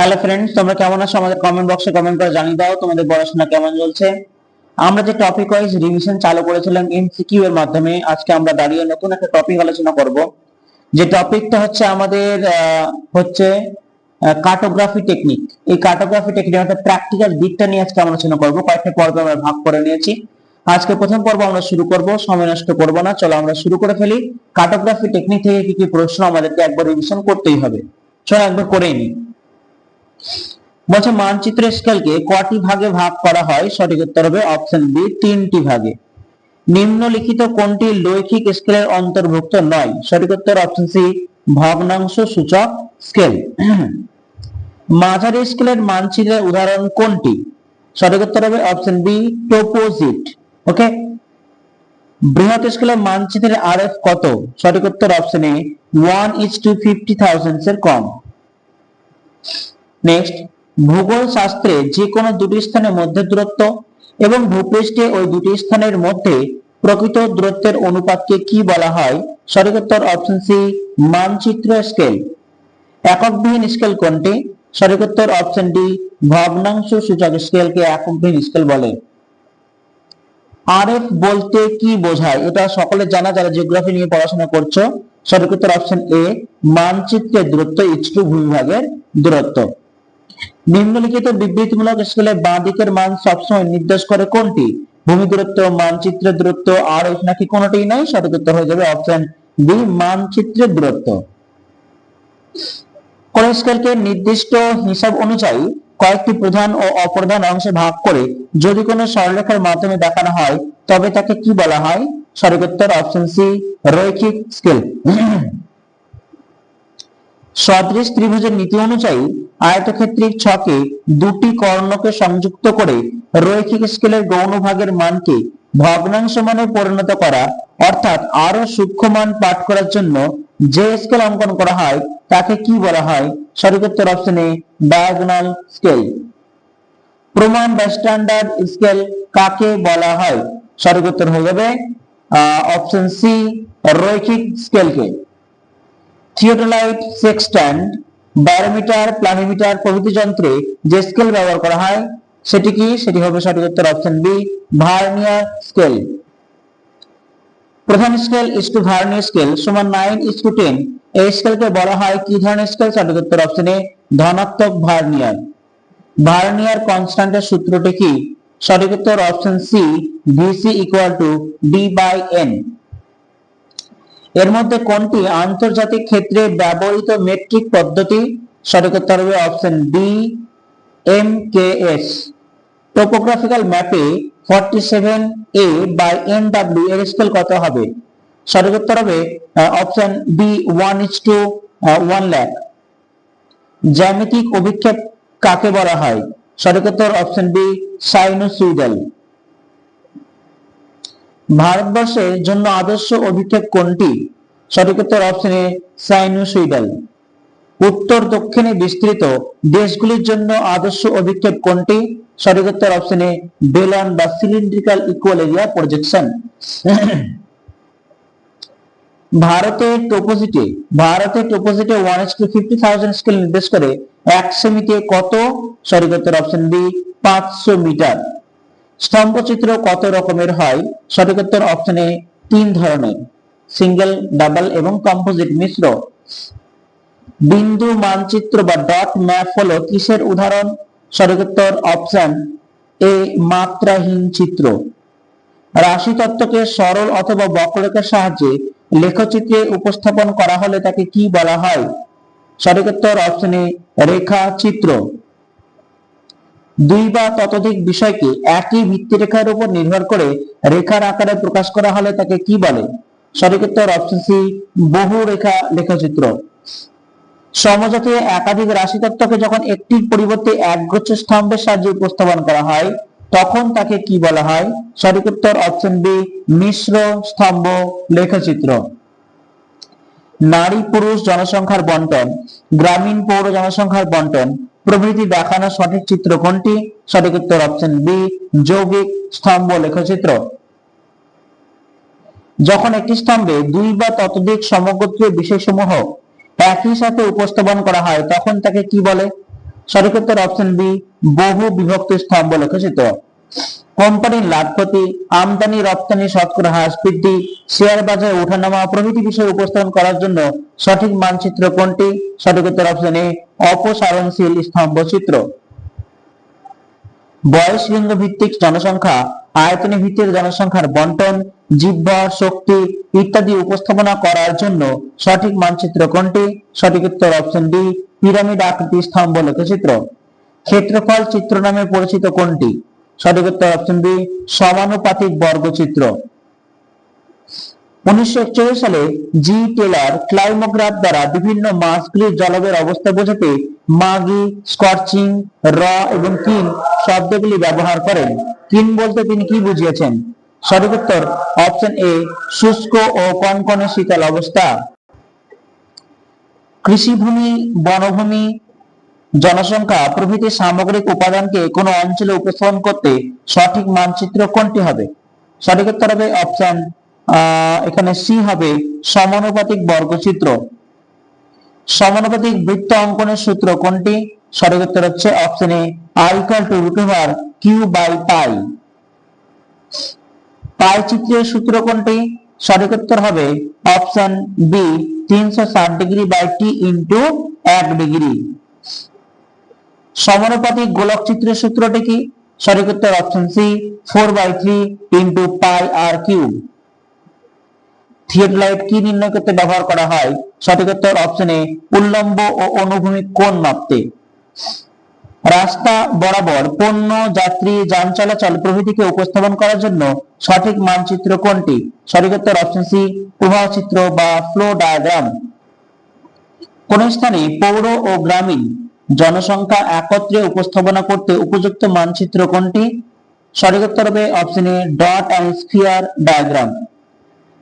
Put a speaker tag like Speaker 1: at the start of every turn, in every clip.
Speaker 1: Hello friends, তোমরা কেমন আছো? আমাদের কমেন্ট বক্সে কমেন্ট করে জানিয়ে দাও তোমাদের পড়াশোনা কেমন চলছে। আমরা যে টপিক ওয়াইজ রিভিশন চালু করেছিলাম এমসিকিউ এর মাধ্যমে, আজকে আমরা দাঁড়িয়ে নতুন একটা টপিক আলোচনা করব। যে টপিকটা হচ্ছে আমাদের হচ্ছে কার্টোগ্রাফি টেকনিক। এই কার্টোগ্রাফি টেকনিক অর্থাৎ প্র্যাকটিক্যাল দিকটা নিয়ে আজকে আমরা আলোচনা করব। কয়েকটা পর্বে আমরা ভাগ করে নিয়েছি। আজকে প্রথম পর্ব আমরা শুরু করব, সময় নষ্ট করব না, চলো আমরা শুরু করে ফেলি। কার্টোগ্রাফি টেকনিক থেকে কি কি প্রশ্ন আমাদেরকে একবার রিভিশন করতেই হবে, চলো একবার করেই নিই। বলছে মানচিত্র স্কেলকে কটি ভাগে ভাগ করা হয়? সঠিক উত্তর হবে অপশন বি, 3টি ভাগে। নিম্নলিখিত কোনটি লৈখিক স্কেলের অন্তর্ভুক্ত নয়? সঠিক উত্তর অপশন সি, ভগ্নাংশ সূচক স্কেল। মাঝারি স্কেলের মানচিত্রের উদাহরণ কোনটি? সঠিক উত্তর হবে অপশন বি, টোপোজিট। ওকে। বৃহৎ স্কেলের মানচিত্রের আরএফ কত? সঠিক উত্তর অপশন এ, 1:50,000 এর কম। নেক্সট, ভূগোল শাস্ত্রে যে কোনো দুটি স্থানের মধ্যে দূরত্ব এবং ভূপৃষ্ঠে ওই দুটি স্থানের মধ্যে প্রকৃত দূরত্বের অনুপাতকে কি বলা হয়? সঠিক উত্তর অপশন সি, মানচিত্র স্কেল। এককবিহীন স্কেল কোনটি? সঠিক উত্তর অপশন ডি, ভগ্নাংশ সূচক স্কেলকে এককবিহীন স্কেল বলে। আরএফ বলতে কি বোঝায়? এটা সকলে জানা যারা জিওগ্রাফি নিয়ে পড়াশোনা করছো। সঠিক উত্তর অপশন এ, মানচিত্রের দূরত্ব ইচটু ভূমিভাগের দূরত্ব। নিম্নলিখিত বিবৃতিমূলক স্কেলে বাঁ দিকের মান সবসময় নির্দেশ করে কোনটি? ভূমি দূরত্ব, মানচিত্রের দূরত্ব, আরএফ নাকি কোনটাই নাই? সঠিক উত্তর হয়ে যাবে অপশন বি, মানচিত্রের দূরত্ব। কোন স্কেলকে নির্দিষ্ট হিসাব অনুযায়ী কয়েকটি প্রধান ও অপ্রধান অংশে ভাগ করে যদি কোনো সরলরেখার মাধ্যমে দেখানো হয় তবে তাকে কি বলা হয়? সঠিক উত্তর অপশন সি, রৈখিক স্কেল। সদৃশ ত্রিভুজের নীতি অনুযায়ী আয়তক্ষেত্রিক ছকে দুটি কর্ণকে সংযুক্ত করে রৈখিক স্কেলের গৌণ ভাগের মানকে ভগ্নাংশ মানে পরিণত করা, অর্থাৎ আরো সূক্ষ্ম মান পাঠ করার জন্য যে স্কেল অঙ্কন করা হয় তাকে কি বলা হয়? সঠিক উত্তর অপশন এ, ডায়াগোনাল স্কেল। প্রমাণ বা স্ট্যান্ডার্ড স্কেল কাকে বলা হয়? সঠিক উত্তর হয়ে যাবে অপশন সি, রৈখিক স্কেলকে। থিওডোলাইট, সেক্সট্যান্ট, ব্যারোমিটার, প্লানিমিটার প্রভৃতি যন্ত্রে যে স্কেল ব্যবহার করা হয় সেটি কি? সেটি হবে সঠিক উত্তর অপশন বি, ভার্নিয়ার স্কেল। প্রধান স্কেল ইসটু ভার্নিয়ার স্কেল সমান 9:10। এই স্কেলকে বলা হয় কি ধরনের স্কেল? সঠিক উত্তর অপশন এ, ধনাত্মক ভার্নিয়ার। ভার্নিয়ার কনস্ট্যান্টের সূত্রটি কি? সঠিক উত্তর option C, VC equal to ডি/এন। এর মধ্যে কোনটি আন্তর্জাতিক ক্ষেত্রে ব্যবহৃত মেট্রিক পদ্ধতি? সঠিক উত্তর হবে অপশন বি, এমকেএস। টোপোগ্রাফিক্যাল ম্যাপে 47A/NW এর স্কেল কত হবে? সঠিক উত্তর হবে অপশন বি, 1:1 লাখ। জ্যামিতিক অভিক্ষেপ কাকে বলা হয়? সঠিক উত্তর অপশন বি, সাইনোসুইডাল। ভারতবর্ষের জন্য আদর্শ অভিক্ষেপ কোনটি? সঠিক উত্তর অপশন এ, সাইনোসুইডাল। উত্তর দক্ষিণে বিস্তৃত দেশগুলির জন্য আদর্শ অভিক্ষেপ কোনটি? সঠিক উত্তর অপশন এ, বেলন বা সিলিন্ড্রিক্যাল ইকুয়াল এরিয়া প্রজেকশন। ভারতের টোপোজিটে 1:50,000 স্কেল নির্দেশ করে 1 সেমিতে কত? সঠিক উত্তর অপশন বি, 500 মিটার। স্তম্ভচিত্র কত রকমের হয়? সঠিক উত্তর অপশন এ, 3 ধরনের, সিঙ্গেল, ডাবল এবং কম্পোজিট মিশ্র। বিন্দু মানচিত্র বা ডট ম্যাপ হলো কিসের উদাহরণ? সঠিক উত্তর অপশন এ, মাত্রাহীন চিত্র। রাশি তত্ত্বকে সরল অথবা বক্ররেখার সাহায্যে লেখচিত্রে উপস্থাপন করা হলে তাকে কি বলা হয়? সঠিক উত্তর অপশন এ, রেখাচিত্র। দুই বা ততোধিক বিষয়কে একই ভিত্তিরেখার উপর নির্ভর করে রেখার আকারে প্রকাশ করা হলে তাকে কি বলে? সঠিক উত্তর অপশন সি, বহু রেখা লেখচিত্র। সমজাতীয় একাধিক রাশি তত্ত্বকে যখন একটির পরিবর্তে একগুচ্ছ স্তম্ভের সাহায্যে উপস্থাপন করা হয় তখন তাকে কি বলা হয়? সঠিক উত্তর অপশন বি, মিশ্র স্তম্ভ লেখচিত্র। নারী পুরুষ জনসংখ্যার বন্টন, গ্রামীণ পৌর জনসংখ্যার বন্টন প্রভৃতি দেখানো সঠিক চিত্র কোনটি? সঠিক উত্তর অপশন বি, যৌগিক স্তম্ভ লেখচিত্র। যখন একটি স্তম্ভে দুই বা ততোধিক সমগোত্রীয় বিষয়সমূহ একই সাথে উপস্থাপন করা হয় তখন তাকে কি বলে? সঠিক উত্তর অপশন বি, বহু বিভক্ত স্তম্ভ লেখচিত্র। কোম্পানির লাভ ক্ষতি, আমদানি রপ্তানি শতকরা হ্রাস বৃদ্ধি, শেয়ার বাজারে ওঠানামা প্রভৃতি বিষয় উপস্থাপন করার জন্য সঠিক মানচিত্র কোনটি? সঠিক উত্তর অপশন এ, অপসারণশীল স্তম্ভচিত্র। বয়স লিঙ্গ ভিত্তিক জনসংখ্যা, আয়তনে ভিত্তিতে জনসংখ্যার বন্টন, জীববল, শক্তি ইত্যাদি উপস্থাপনা করার জন্য সঠিক মানচিত্র কোনটি? সঠিক উত্তর অপশন ডি, পিরামিড আকৃতির স্তম্ভ লেখচিত্র। ক্ষেত্রফল চিত্র নামে পরিচিত কোনটি? সঠিক উত্তর অপশন বি, সমানুপাতিক বর্গচিত্র। 1941 সালে জি টেলর ক্লাইমোগ্রাফ দ্বারা বিভিন্ন মাছগুলির জলবায়ুর অবস্থা বোঝাতে মাগি, স্কর্চিং, র এবং কিন শব্দগুলি ব্যবহার করেন। কিন বলতে তিনি কি বুঝিয়েছেন? সঠিক উত্তর অপশন এ, শুষ্ক ও কনকনে শীতল অবস্থা। কৃষিভূমি, বনভূমি, জনসংখ্যা প্রভৃতি সামগ্রিক উপাদানকে কোন অঞ্চলে উপস্থাপন করতে সঠিক মানচিত্র কোনটি হবে? সঠিক উত্তর হবে অপশন এখানে সি হবে, সমানুপাতিক বর্গচিত্র। সমানুপাতিক বৃত্ত অঙ্কনের সূত্র কোনটি? সঠিক উত্তর হচ্ছে option A, I equal to root over Q by pi। Pie চিত্রের সূত্র কোনটি? সঠিক উত্তর হবে option B, 360 degree by T into 1 degree. সমানুপাতিক গোলক চিত্রের সূত্রটি কি? সঠিক উত্তর option C, 4/3 into pi R cube. Theodolite কি নির্ণয় করতে ব্যবহার করা হয়? সঠিক উত্তর অপশন এ, উল্লম্ব ও অনুভূমিক কোণ মাপতে। রাস্তা বরাবর পণ্য, যাত্রী, যান চলাচল প্রভৃতিকে উপস্থাপন করার জন্য সঠিক মানচিত্র কোনটি? সঠিক উত্তর অপশন সি, প্রবাহ চিত্র বা ফ্লো ডায়াগ্রাম। কোন স্থানে পৌর ও গ্রামীণ জনসংখ্যা একত্রে উপস্থাপনা করতে উপযুক্ত মানচিত্র কোনটি? সঠিক উত্তর হবে option A, dot and sphere diagram.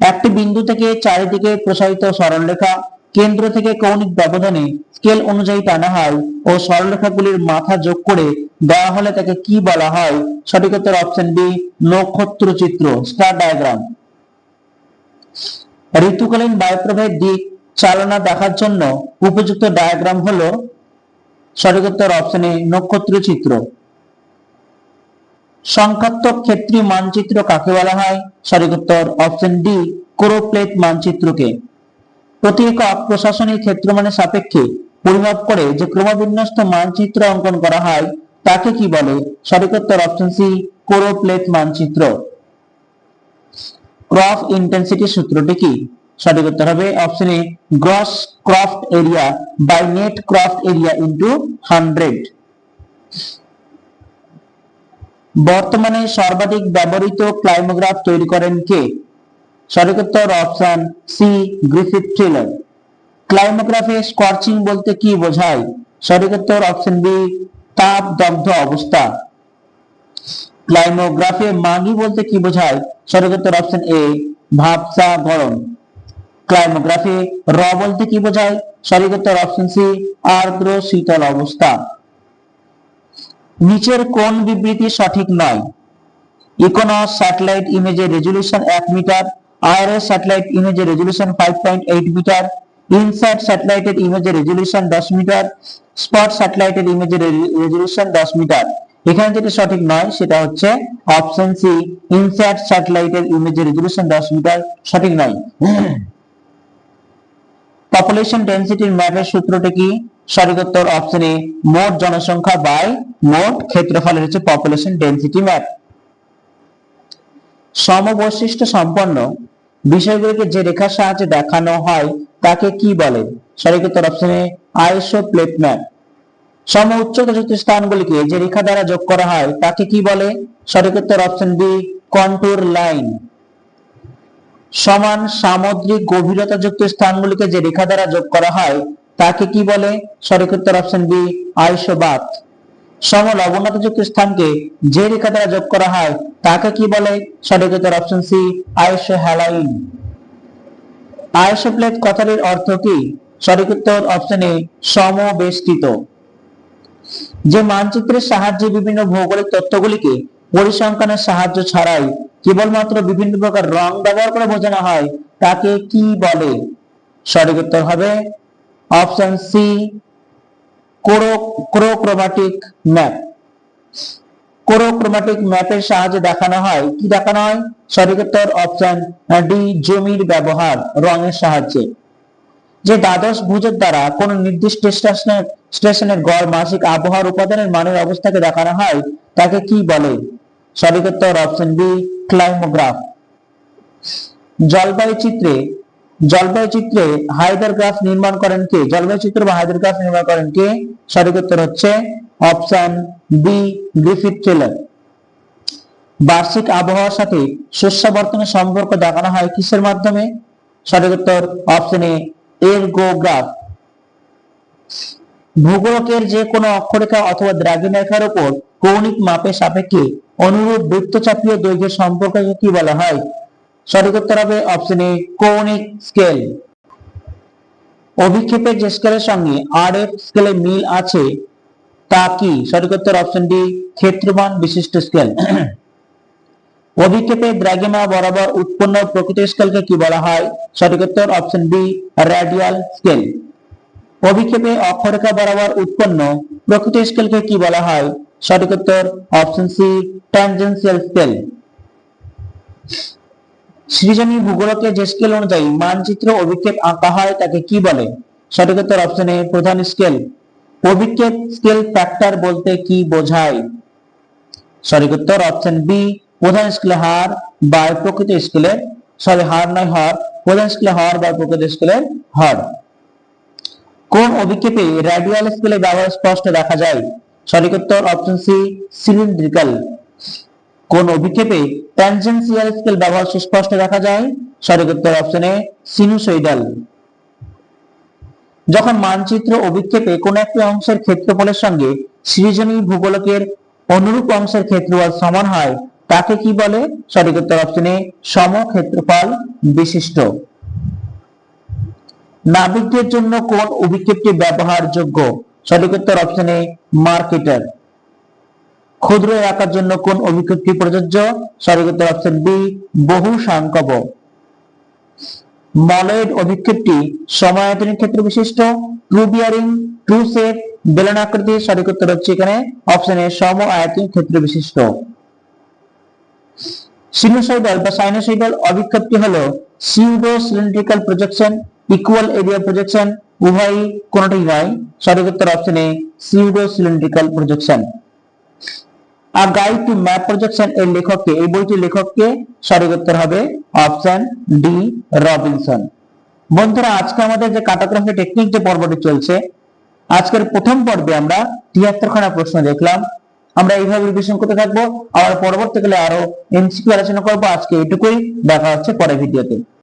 Speaker 1: একটি বিন্দু থেকে চারিদিকে প্রসারিত সরলরেখা কেন্দ্র থেকে কৌণিক ব্যবধানে স্কেল অনুযায়ী টানা হয় ও সরলরেখাগুলির মাথা যোগ করে দেওয়া হলে তাকে কি বলা হয়? সঠিক উত্তর অপশন বি, নক্ষত্র চিত্র, স্টার ডায়াগ্রাম। ঋতুকালীন বায়ুপ্রবাহের দিক চালনা দেখার জন্য উপযুক্ত ডায়াগ্রাম হলো? সঠিক উত্তর অপশন এ, নক্ষত্র চিত্র। সংখ্যাত্মক ক্ষেত্রীয় মানচিত্র কাকে বলা হয়? সঠিক উত্তর অপশন ডি, কোরোপ্লেট মানচিত্রকে। প্রতি একক প্রশাসনিক ক্ষেত্রমানের সাপেক্ষে পরিমাপ করে যে ক্রমবিন্যস্ত মানচিত্র অঙ্কন করা হয় তাকে কি বলে? সঠিক উত্তর অপশন সি, কোরোপ্লেট মানচিত্র। ক্রফট ইন্টেন্সিটি সূত্রটি কি? সঠিক উত্তর হবে option A, gross cropped area by net cropped area into 100। বর্তমানে সর্বাধিক ব্যবহৃত ক্লাইমোগ্রাফ তৈরি করেন কে? সঠিক উত্তর অপশন সি, গ্রিফিথ টেলর। ক্লাইমোগ্রাফে স্কর্চিং বলতে কি বোঝায়? সঠিক উত্তর অপশন বি, তাপ দগ্ধ অবস্থা। ক্লাইমোগ্রাফে মাগি বলতে কি বোঝায়? সঠিক উত্তর অপশন এ, ভাপসা গরম। ক্লাইমোগ্রাফে র বলতে কি বোঝায়? সঠিক উত্তর অপশন সি, আর্দ্র শীতল অবস্থা। নিচের কোন বিবৃতি সঠিক নয়? ইকোনস স্যাটেলাইট ইমেজের রেজুলেশন 1 মিটার, আইআরএস স্যাটেলাইট ইমেজের রেজুলেশন 5.8 মিটার, ইনস্যাট স্যাটেলাইটের ইমেজের রেজুলেশন 10 মিটার, স্পট স্যাটেলাইটের ইমেজের রেজুলেশন 10 মিটার। এখানে যেটা সঠিক নয় সেটা হচ্ছে অপশন সি, ইনস্যাট স্যাটেলাইটের ইমেজের রেজুলেশন 10 মিটার সঠিক নয়। পপুলেশন ডেনসিটির ম্যাপের সূত্রটি কি? সঠিক উত্তর অপশন এ, মোট জনসংখ্যা বাই মোট ক্ষেত্রফলের হচ্ছে পপুলেশন ডেনসিটি ম্যাপ। সমবৈশিষ্ট্য সম্পন্ন বিষয়গুলিকে যে রেখার সাহায্যে দেখানো হয় তাকে কি বলে? সঠিক উত্তর অপশন এ, আইসোপ্লেট ম্যাপ। সম উচ্চতাযুক্ত স্থানগুলিকে যে রেখা দ্বারা যোগ করা হয় তাকে কি বলে? সঠিক উত্তর অপশন বি, কন্টুর লাইন। সমান সামুদ্রিক গভীরতাযুক্ত স্থানগুলিকে যে রেখা দ্বারা যোগ করা হয় তাকে কি বলে? সঠিক উত্তর অপশন বি, আইসোবাথ। সম লবণাক্তযুক্ত স্থানকে যে রেখা দ্বারা যোগ করা হয় তাকে কি বলে? সঠিক উত্তর অপশন সি, আইসোহ্যালাইন। আইসোপ্লেট কথাটির অর্থ কি? সঠিক উত্তর অপশন এ, সমবেষ্টিত। যে মানচিত্রের সাহায্যে বিভিন্ন ভৌগোলিক তথ্যগুলিকে পরিসংখ্যানের সাহায্য ছাড়াই কেবলমাত্র বিভিন্ন প্রকার রং ব্যবহার করে বোঝানো হয় তাকে কি বলে? সঠিক উত্তর হবে অপশন সি, কোরোক্রোমাটিক ম্যাপ। কোরোক্রোমাটিক ম্যাপের সাহায্যে দেখানো হয়, কি দেখানো হয়? সঠিক উত্তর অপশন ডি, জমির ব্যবহার রঙের সাহায্যে। যে দ্বাদশ ভুজের দ্বারা কোন নির্দিষ্ট স্টেশনের গড় মাসিক আবহাওয়ার উপাদানের মানের অবস্থাকে দেখানো হয় তাকে কি বলে? সঠিক উত্তর অপশন বি, ক্লাইমোগ্রাফ। জলবায়ু চিত্রে হাইদার গ্রাফ নির্মাণ করেন কে? জলবায়ু চিত্র বা হাইদার গ্রাফ নির্মাণ করেন কে? সঠিক উত্তর হচ্ছে অপশন বি, গ্রিফিথ টেলর। বার্ষিক আবহাওয়ার সাথে শস্যাবর্তনের সম্পর্ক দেখানো হয় কিসের মাধ্যমে? সঠিক উত্তর অপশন এ, এরগোগ্রাফ। ভূগোলকের যে কোনো অক্ষরেখা অথবা দ্রাঘিমা রেখার উপর কৌণিক মাপের সাপেক্ষে অনুরূপ বৃত্তচাপীয় দৈর্ঘ্যের সম্পর্ককে কি বলা হয়? সঠিক উত্তর হবে অপশন এ, কৌণিক স্কেল। অভিক্ষেপের যে স্কেলের সঙ্গে আরএফ স্কেলে মিল আছে তা কি? সঠিক উত্তর অপশন ডি, ক্ষেত্রমান বিশিষ্ট স্কেল। অভিক্ষেপের দ্রাঘিমা বরাবর উৎপন্ন প্রকৃত স্কেলকে কি বলা হয়? সঠিক উত্তর অপশন বি, রেডিয়াল স্কেল। অভিক্ষেপে অক্ষরেখা বরাবর উৎপন্ন প্রকৃত স্কেলকে কি বলা হয়? সঠিক উত্তর অপশন সি, ট্যানজেনশিয়াল স্কেল। সৃজনী ভূগোলকে যে স্কেল অনুযায়ী মানচিত্র অভিক্ষেপ আঁকা হয় তাকে কি বলে? সঠিক উত্তর অপশন এ, প্রধান স্কেল। অভিক্ষেপ স্কেল ফ্যাক্টর বলতে কি বোঝায়? সঠিক উত্তর অপশন বি, প্রধান স্কেলের হার বা প্রকৃত স্কেলের, হার নয় হর, প্রধান স্কেলের হর বা প্রকৃত স্কেলের হর। কোন অভিক্ষেপে রেডিয়াল স্কেলের ব্যবহার স্পষ্ট দেখা যায়? সঠিক উত্তর অপশন সি, সিলিন্ড্রিক্যাল। কোন অভিক্ষেপে ট্যানজেনশিয়াল স্কেল ব্যবহার সুস্পষ্ট দেখা যায়? সঠিক উত্তর অপশন এ, সিনুসয়েডাল। যখন মানচিত্র অভিক্ষেপে কোন একটি অংশের ক্ষেত্রফলের সঙ্গে সৃজনী ভূগোলকের অনুরূপ অংশের ক্ষেত্রফল সমান হয় তাকে কি বলে? সঠিক উত্তর অপশন এ, সমক্ষেত্রফল বিশিষ্ট। নাবিকদের জন্য কোন অভিক্ষেপটি ব্যবহারযোগ্য? সঠিক উত্তর অপশন এ, মার্কেটার। ক্ষুদ্র এলাকার জন্য কোন অভিক্ষেপটি প্রযোজ্য? সঠিক উত্তর অপশন বি, বহু সাংকব। মলয়েড অভিক্ষেপটি সমায়তনিক ক্ষেত্র বিশিষ্ট, ট্রু বিয়ারিং, ট্রু সেট, বেলনাকৃতি? সঠিক উত্তর হচ্ছে এখানে অপশন এ, সম আয়তনিক ক্ষেত্র বিশিষ্ট। সিনুসয়েডাল বা সাইনোসয়েডাল অভিক্ষেপটি হলো pseudo cylindrical projection, equal area projection, উভয়ই কোনটি নয়। সঠিক উত্তর option A, pseudo cylindrical projection. A guide to map projection এর লেখককে, এই বইটির লেখককে? সঠিক উত্তর হবে অপশন ডি, রবিনসন। বন্ধুরা, আজকে আমাদের যে কার্টোগ্রাফি টেকনিক যে পর্বটি চলছে, আজকের প্রথম পর্বে আমরা ৭৩ খানা প্রশ্ন দেখলাম। আমরা এইভাবে রিভিশন করতে থাকবো, আবার পরবর্তীকালে আরো এমসিকিউ আলোচনা করবো। আজকে এটুকুই, দেখা হচ্ছে পরের ভিডিওতে।